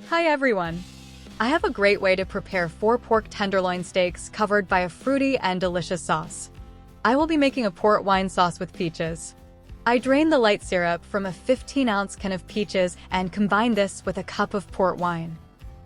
Hi everyone! I have a great way to prepare 4 pork tenderloin steaks covered by a fruity and delicious sauce. I will be making a port wine sauce with peaches. I drained the light syrup from a 15-ounce can of peaches and combined this with a cup of port wine.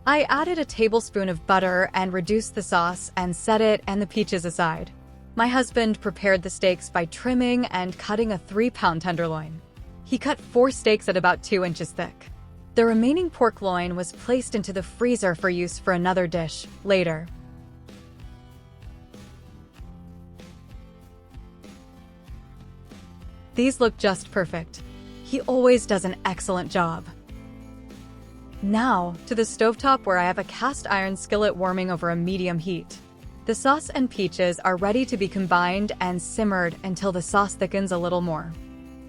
I added a tablespoon of butter and reduced the sauce and set it and the peaches aside. My husband prepared the steaks by trimming and cutting a 3-pound tenderloin. He cut 4 steaks at about 2 inches thick. The remaining pork loin was placed into the freezer for use for another dish later. These look just perfect. He always does an excellent job. Now, to the stovetop where I have a cast iron skillet warming over a medium heat. The sauce and peaches are ready to be combined and simmered until the sauce thickens a little more.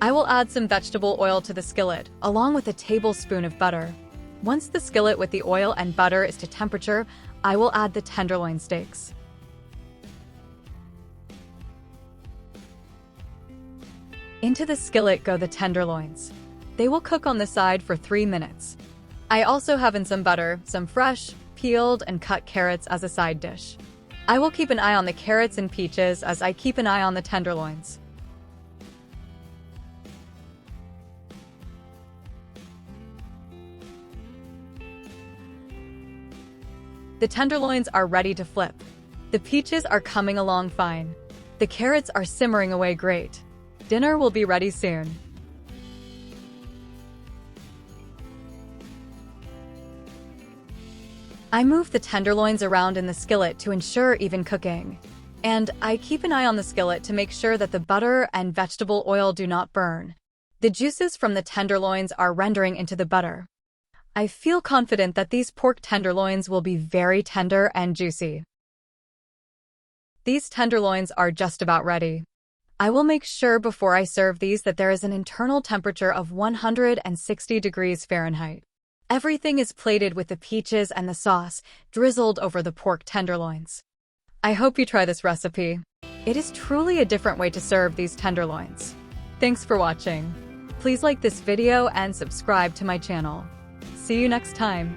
I will add some vegetable oil to the skillet, along with a tablespoon of butter. Once the skillet with the oil and butter is to temperature, I will add the tenderloin steaks. Into the skillet go the tenderloins. They will cook on the side for 3 minutes. I also have in some butter, some fresh, peeled, and cut carrots as a side dish. I will keep an eye on the carrots and peaches as I keep an eye on the tenderloins. The tenderloins are ready to flip. The peaches are coming along fine. The carrots are simmering away great. Dinner will be ready soon. I move the tenderloins around in the skillet to ensure even cooking. And I keep an eye on the skillet to make sure that the butter and vegetable oil do not burn. The juices from the tenderloins are rendering into the butter. I feel confident that these pork tenderloins will be very tender and juicy. These tenderloins are just about ready. I will make sure before I serve these that there is an internal temperature of 160 degrees Fahrenheit. Everything is plated with the peaches and the sauce drizzled over the pork tenderloins. I hope you try this recipe. It is truly a different way to serve these tenderloins. Thanks for watching. Please like this video and subscribe to my channel. See you next time.